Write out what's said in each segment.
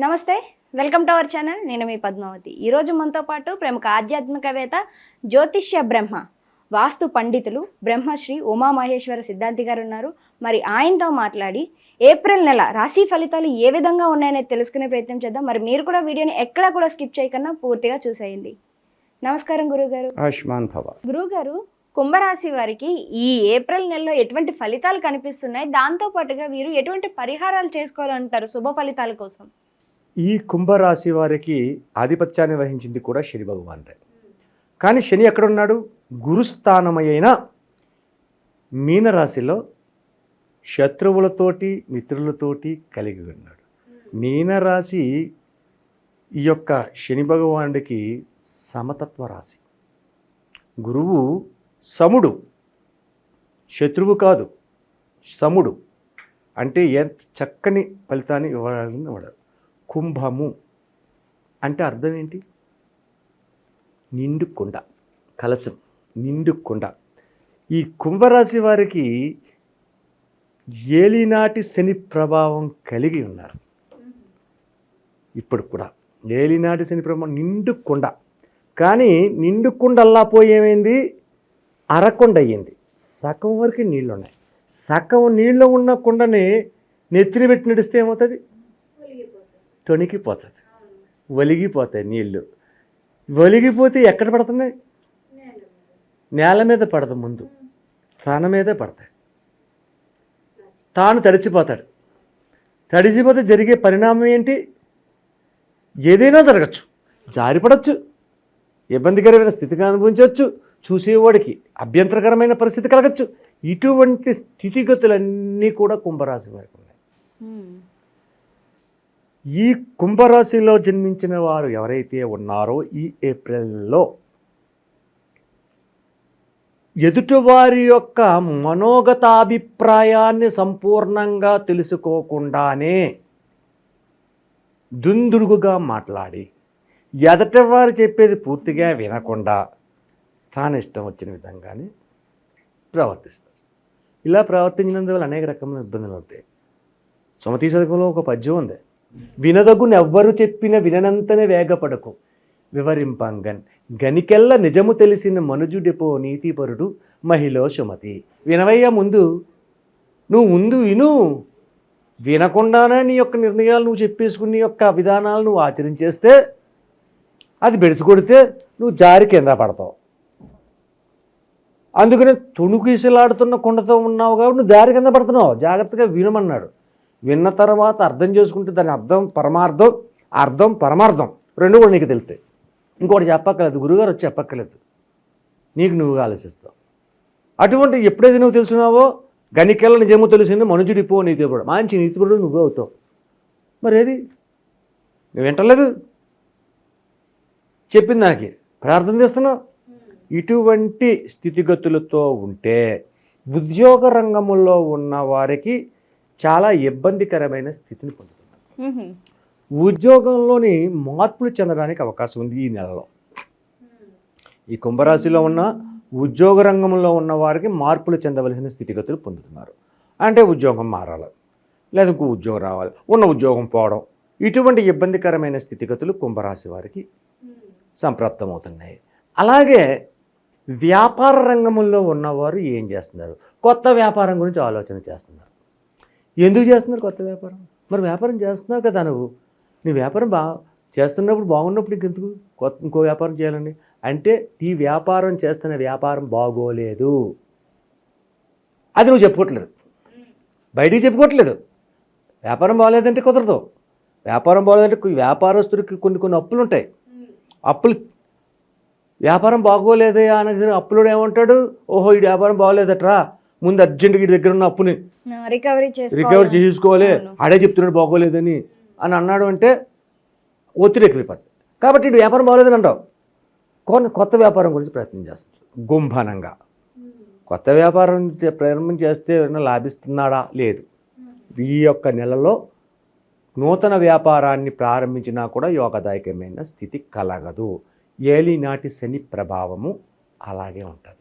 నమస్తే, welcome to our channel. నేను మీ పద్మావతి. ఈరోజు మనతో పాటు ప్రముఖ ఆధ్యాత్మికవేత్త, జ్యోతిష్య బ్రహ్మ, వాస్తు పండితులు బ్రహ్మశ్రీ ఉమామహేశ్వర సిద్ధాంతి గారు ఉన్నారు. మరి ఆయనతో మాట్లాడి ఏప్రిల్ నెల రాశి ఫలితాలు ఏ విధంగా ఉన్నాయనేది తెలుసుకునే ప్రయత్నం చేద్దాం. మరి మీరు కూడా వీడియోని ఎక్కడా కూడా స్కిప్ చేయకుండా పూర్తిగా చూసేయండి. నమస్కారం గురుగారు. ఆయుష్మాన్ భవ. గురుగారు, కుంభరాశి వారికి ఈ ఏప్రిల్ నెలలో ఎటువంటి ఫలితాలు కనిపిస్తున్నాయి, దాంతో పాటుగా వీరు ఎటువంటి పరిహారాలు చేసుకోవాలంటారు శుభ ఫలితాల కోసం? ఈ కుంభరాశి వారికి ఆధిపత్యాన్ని వహించింది కూడా శని భగవానుడే. కానీ శని ఎక్కడున్నాడు? గురుస్థానమైన మీనరాశిలో శత్రువులతోటి మిత్రులతోటి కలిగి ఉన్నాడు. మీనరాశి ఈ యొక్క శని భగవానుడికి సమతత్వ రాశి. గురువు సముడు, శత్రువు కాదు, సముడు అంటే ఎంత చక్కని ఫలితాన్ని ఇవ్వాలని ఇవ్వడు. కుంభము అంటే అర్థం ఏంటి? నిండు కుండ, కలశం, నిండు కుండ. ఈ కుంభరాశి వారికి ఏలినాటి శని ప్రభావం కలిగి ఉన్నారు. ఇప్పుడు కూడా ఏలినాటి శని ప్రభావం, నిండు కుండ. కానీ నిండు కుండల్లా పోయేమైంది? అరకొండ అయ్యింది. సగం వరకు నీళ్ళు ఉన్నాయి. సగం నీళ్ళు ఉన్న కుండని నెత్తిని పెట్టి నడిస్తే ఏమవుతుంది? తొణికిపోతుంది, ఒలిగిపోతాయి నీళ్ళు. ఒలిగిపోతే ఎక్కడ పడుతున్నాయి? నేల మీద పడదు, ముందు తన మీదే పడతాయి. తాను తడిచిపోతాడు. తడిచిపోతే జరిగే పరిణామం ఏంటి? ఏదైనా జరగచ్చు. జారిపడచ్చు, ఇబ్బందికరమైన స్థితిగా అనుభవించవచ్చు, చూసేవాడికి అభ్యంతరకరమైన పరిస్థితి కలగచ్చు. ఇటువంటి స్థితిగతులన్నీ కూడా కుంభరాశి వారికి ఉన్నాయి. ఈ కుంభరాశిలో జన్మించిన వారు ఎవరైతే ఉన్నారో ఈ ఏప్రిల్లో ఎదుటివారి యొక్క మనోగతాభిప్రాయాన్ని సంపూర్ణంగా తెలుసుకోకుండానే దుందుడుగుగా మాట్లాడి ఎదటివారు చెప్పేది పూర్తిగా వినకుండా తాను ఇష్టం వచ్చిన విధంగానే ప్రవర్తిస్తారు. ఇలా ప్రవర్తించినందువల్ల అనేక రకమైన ఇబ్బందులు అవుతాయి. సుమతీ శతకంలో ఒక పద్యం ఉంది: వినదగునెవ్వరు చెప్పిన విననంతనే వేగపడకు వివరింపంగన్ గనికెల్ల నిజము తెలిసిన మనుజుడిపో నీతిపరుడు మహిళ సుమతి. వినవయ్య, నువ్వు ముందు విను. వినకుండానే నీ యొక్క నిర్ణయాలు నువ్వు చెప్పేసుకుని నీ యొక్క విధానాలు నువ్వు ఆచరించేస్తే, అది బెడిసి కొడితే నువ్వు జారి కింద పడతావు. అందుకనే తుణుకీసలాడుతున్న కుండతో ఉన్నావు కాబట్టి నువ్వు దారి కింద పడుతున్నావు. జాగ్రత్తగా వినమన్నాడు. విన్న తర్వాత అర్థం చేసుకుంటే దాని అర్థం పరమార్థం, అర్థం పరమార్థం రెండు కూడా నీకు తెలుస్తాయి. ఇంకోటి చెప్పక్కర్లేదు, గురువుగారు వచ్చి చెప్పక్కర్లేదు, నీకు నువ్వుగా ఆలోచిస్తావు. అటువంటి ఎప్పుడైతే నువ్వు తెలుసున్నావో గనికెళ్ళ నిజము తెలిసింది మనుజుడిపో నీతిపరుడు, మంచి నీతిపరుడు నువ్వే అవుతావు. మరి ఏది నువ్వు వింటలేదు, చెప్పిన దానికి ప్రార్థన చేస్తున్నావు. ఇటువంటి స్థితిగతులతో ఉంటే ఉద్యోగ రంగంలో ఉన్న వారికి చాలా ఇబ్బందికరమైన స్థితిని పొందుతున్నారు. ఉద్యోగంలోని మార్పులు చెందడానికి అవకాశం ఉంది ఈ నెలలో. ఈ కుంభరాశిలో ఉన్న ఉద్యోగ రంగంలో ఉన్న వారికి మార్పులు చెందవలసిన స్థితిగతులు పొందుతున్నారు. అంటే ఉద్యోగం మారాలి, లేదా ఇంకో ఉద్యోగం రావాలి, ఉన్న ఉద్యోగం పోవడం, ఇటువంటి ఇబ్బందికరమైన స్థితిగతులు కుంభరాశి వారికి సంప్రాప్తమవుతున్నాయి. అలాగే వ్యాపార రంగంలో ఉన్నవారు ఏం చేస్తున్నారు? కొత్త వ్యాపారం గురించి ఆలోచన చేస్తున్నారు. ఎందుకు చేస్తున్నారు కొత్త వ్యాపారం? మరి వ్యాపారం చేస్తున్నావు కదా, నీ వ్యాపారం చేస్తున్నప్పుడు బాగున్నప్పుడు ఇంకెందుకు ఇంకో వ్యాపారం చేయాలండి? అంటే ఈ వ్యాపారం చేస్తున్న వ్యాపారం బాగోలేదు, అది నువ్వు చెప్పుకోవట్లేదు, బయటికి చెప్పుకోవట్లేదు. వ్యాపారం బాగోలేదంటే కుదరదు. వ్యాపారం బాగోలేదంటే వ్యాపారస్తుడికి కొన్ని అప్పులు ఉంటాయి. అప్పులు వ్యాపారం బాగోలేదే అనగా అప్పులోడు ఏమంటాడు? ఓహో, ఈ వ్యాపారం బాగోలేదట్రా, ముందు అర్జెంటుగా ఈ దగ్గర ఉన్న అప్పుని రికవరీ చేసుకోవాలి, ఆడే చెప్తున్నాడు బాగోలేదని అని అన్నాడు అంటే ఒత్తిడి ఎక్కువైపోతుంది. కాబట్టి ఇటు వ్యాపారం బాగోలేదని అంటావు. కొత్త వ్యాపారం గురించి ప్రయత్నం చేస్తాడు గుంభనంగా. కొత్త వ్యాపారం ప్రారంభం చేస్తే ఎవరైనా లాభిస్తున్నాడా? లేదు. ఈ యొక్క నెలలో నూతన వ్యాపారాన్ని ప్రారంభించినా కూడా యోగదాయకమైన స్థితి కలగదు. ఏలినాటి శని ప్రభావము అలాగే ఉంటుంది.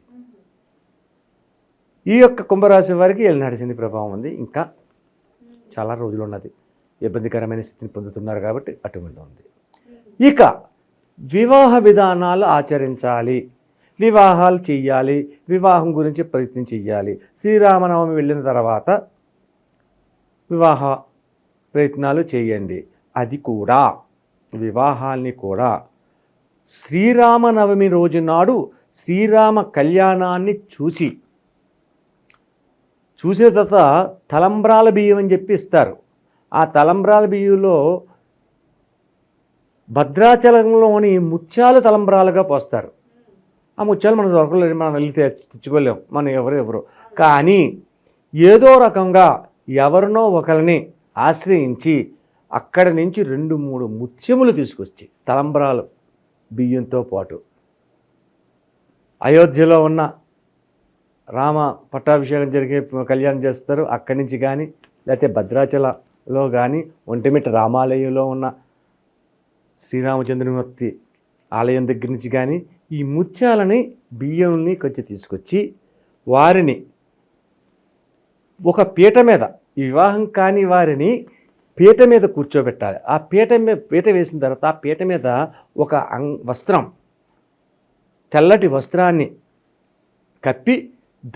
ఈ యొక్క కుంభరాశి వారికి ఏలినాటి శని ప్రభావం ఉంది. ఇంకా చాలా రోజులు ఉన్నది. ఇబ్బందికరమైన స్థితిని పొందుతున్నారు కాబట్టి అటువంటి ఉంది. ఇక వివాహ విధానాలు ఆచరించాలి, వివాహాలు చెయ్యాలి, వివాహం గురించి ప్రయత్నం చెయ్యాలి. శ్రీరామనవమి వెళ్ళిన తర్వాత వివాహ ప్రయత్నాలు చేయండి. అది కూడా వివాహాల్ని కూడా శ్రీరామనవమి రోజు నాడు శ్రీరామ కళ్యాణాన్ని చూసే తర్వాత తలంబ్రాల బియ్యం అని చెప్పి ఇస్తారు. ఆ తలంబ్రాల బియ్యంలో భద్రాచలంలోని ముత్యాలు తలంబ్రాలుగా పోస్తారు. ఆ ముత్యాలు మనకు దొరకలేదు, మనం వెళ్ళి తెచ్చుకోలేం, మనం ఎవరు. కానీ ఏదో రకంగా ఎవరినో ఒకరిని ఆశ్రయించి అక్కడి నుంచి 2-3 ముత్యములు తీసుకొచ్చి తలంబ్రాలు బియ్యంతో పాటు అయోధ్యలో ఉన్న రామ పట్టాభిషేకం జరిగే కళ్యాణం చేస్తారు. అక్కడి నుంచి కానీ లేకపోతే భద్రాచలంలో కానీ ఒంటిమిట్ట రామాలయంలో ఉన్న శ్రీరామచంద్రమూర్తి ఆలయం దగ్గర నుంచి కానీ ఈ ముత్యాలని బియ్యంని కొంచెం తీసుకొచ్చి వారిని ఒక పీట మీద, ఈ వివాహం కాని వారిని పీట మీద కూర్చోబెట్టాలి. ఆ పీట వేసిన తర్వాత ఆ పీట మీద ఒక వస్త్రం, తెల్లటి వస్త్రాన్ని కప్పి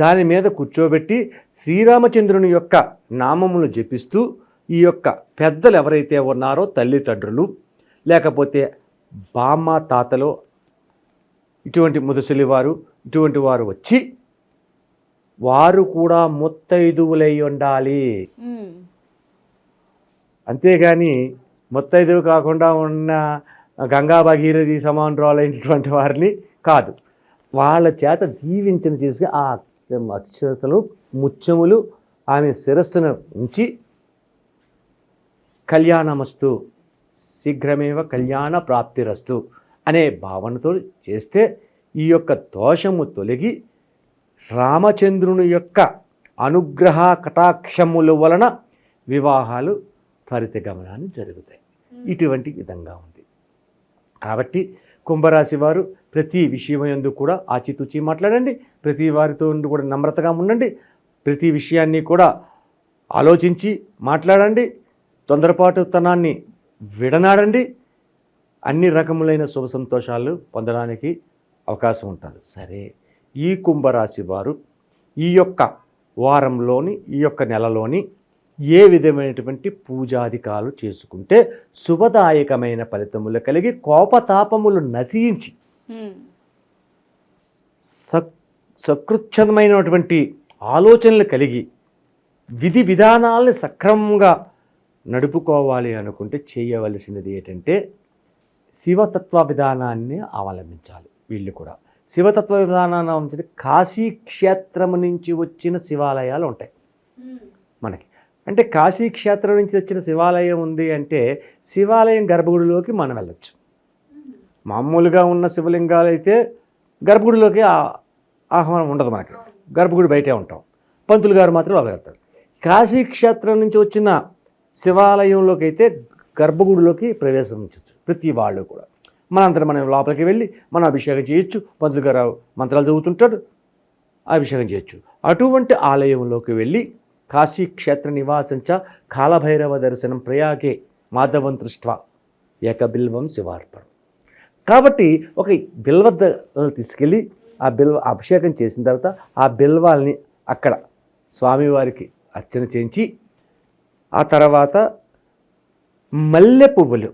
దాని మీద కూర్చోబెట్టి శ్రీరామచంద్రుని యొక్క నామములు జపిస్తూ ఈ యొక్క పెద్దలు ఎవరైతే ఉన్నారో తల్లిదండ్రులు లేకపోతే బామ్మ తాతలు ఇటువంటి ముదుసలి వారు ఇటువంటి వారు వచ్చి వారు కూడా ముత్తైదువులై ఉండాలి. అంతేగాని ముత్తైదువు కాకుండా ఉన్న గంగా భగీరథి సమానురాలైనటువంటి వారిని కాదు, వాళ్ళ చేత దీవించిన చేసి ఆ అక్షతలు ముత్యములు ఆమె శిరస్సును ఉంచి కళ్యాణమస్తు శీఘ్రమేవ కళ్యాణ ప్రాప్తిరస్తు అనే భావనతో చేస్తే ఈ యొక్క దోషము తొలగి రామచంద్రుని యొక్క అనుగ్రహ కటాక్షముల వలన వివాహాలు త్వరితగమనాన్ని జరుగుతాయి. ఇటువంటి విధంగా ఉంది. కాబట్టి కుంభరాశి వారు ప్రతి విషయమందు కూడా ఆచితూచి మాట్లాడండి, ప్రతి వారితో కూడా నమ్రతగా ఉండండి, ప్రతి విషయాన్ని కూడా ఆలోచించి మాట్లాడండి, తొందరపాటుతనాన్ని విడనాడండి. అన్ని రకములైన శుభ సంతోషాలు పొందడానికి అవకాశం ఉంటుంది. సరే, ఈ కుంభరాశి వారు ఈ యొక్క వారంలోని ఈ యొక్క నెలలోని ఏ విధమైనటువంటి పూజాధికాలు చేసుకుంటే శుభదాయకమైన ఫలితములు కలిగి కోపతాపములు నశించి సకృచ్ఛమైనటువంటి ఆలోచనలు కలిగి విధి విధానాలను సక్రమంగా నడుపుకోవాలి అనుకుంటే చేయవలసినది ఏంటంటే శివతత్వ విధానాన్ని అవలంబించాలి. వీళ్ళు కూడా శివతత్వ విధానాన్ని అవలంబించి కాశీ క్షేత్రం నుంచి వచ్చిన శివాలయాలు ఉంటాయి మనకి. అంటే కాశీ క్షేత్రం నుంచి వచ్చిన శివాలయం ఉంది అంటే శివాలయం గర్భగుడిలోకి మనం వెళ్ళొచ్చు. మామూలుగా ఉన్న శివలింగాలు అయితే గర్భగుడిలోకి ఆహ్వానం ఉండదు, మనకి గర్భగుడి బయటే ఉంటాం, పంతులు గారు మాత్రం వెళ్తారు. కాశీ క్షేత్రం నుంచి వచ్చిన శివాలయంలోకి అయితే గర్భగుడిలోకి ప్రవేశించవచ్చు ప్రతి వాళ్ళు కూడా. మనంతరం మనం లోపలికి వెళ్ళి మనం అభిషేకం చేయొచ్చు, పంతులు గారు మంత్రాలు చదువుతుంటాడు, అభిషేకం చేయొచ్చు. అటువంటి ఆలయంలోకి వెళ్ళి కాశీ క్షేత్ర నివాసంచ కాలభైరవ దర్శనం ప్రయాగే మాధవం దృష్ట్వా ఏకబిల్వం శివార్పణం. కాబట్టి ఒక బిల్వ తీసుకెళ్ళి ఆ బిల్వ అభిషేకం చేసిన తర్వాత ఆ బిల్వాల్ని అక్కడ స్వామివారికి అర్చన చేయించి ఆ తర్వాత మల్లె పువ్వులు,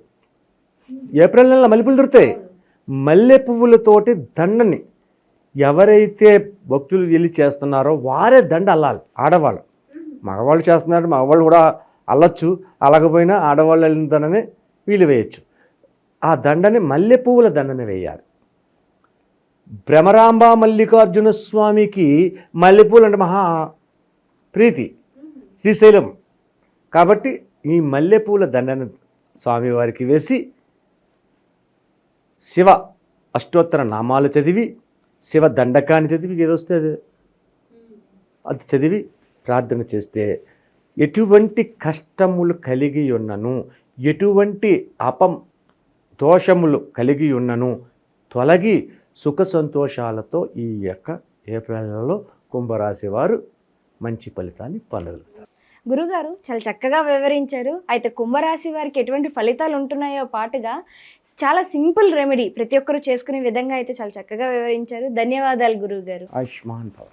ఏప్రిల్ నెలలో మల్లె పువ్వులు దొరుకుతాయి, మల్లె పువ్వులతోటి దండని ఎవరైతే భక్తులు వెళ్ళి చేస్తున్నారో వారే దండ అల్లాలి. ఆడవాళ్ళు, మగవాళ్ళు చేస్తున్నారు, మగవాళ్ళు కూడా అల్లచ్చు, అల్లకపోయినా ఆడవాళ్ళు వెళ్ళిన దండనే వీళ్ళు వేయచ్చు. ఆ దండని మల్లె పువ్వుల దండని వేయాలి. భ్రమరాంబ మల్లికార్జున స్వామికి మల్లెపూలు అంటే మహా ప్రీతి, శ్రీశైలం. కాబట్టి ఈ మల్లెపూల దండని స్వామివారికి వేసి శివ అష్టోత్తర నామాలు చదివి శివ దండకాన్ని చదివి ఏదొస్తే అది చదివి ప్రార్థన చేస్తే ఎటువంటి కష్టములు కలిగి ఉన్నను, ఎటువంటి దోషములు కలిగి ఉన్నను తొలగి సుఖ సంతోషాలతో ఈ యొక్క ఏప్రిల్ నెలలో కుంభరాశి వారు మంచి ఫలితాన్ని పొందగలుగుతారు. గురుగారు చాలా చక్కగా వివరించారు. అయితే కుంభరాశి వారికి ఎటువంటి ఫలితాలు ఉంటున్నాయో పాటుగా చాలా సింపుల్ రెమెడీ ప్రతి ఒక్కరూ చేసుకునే విధంగా అయితే చాలా చక్కగా వివరించారు. ధన్యవాదాలు గురువుగారు. ఆయుష్మాన్ భవ.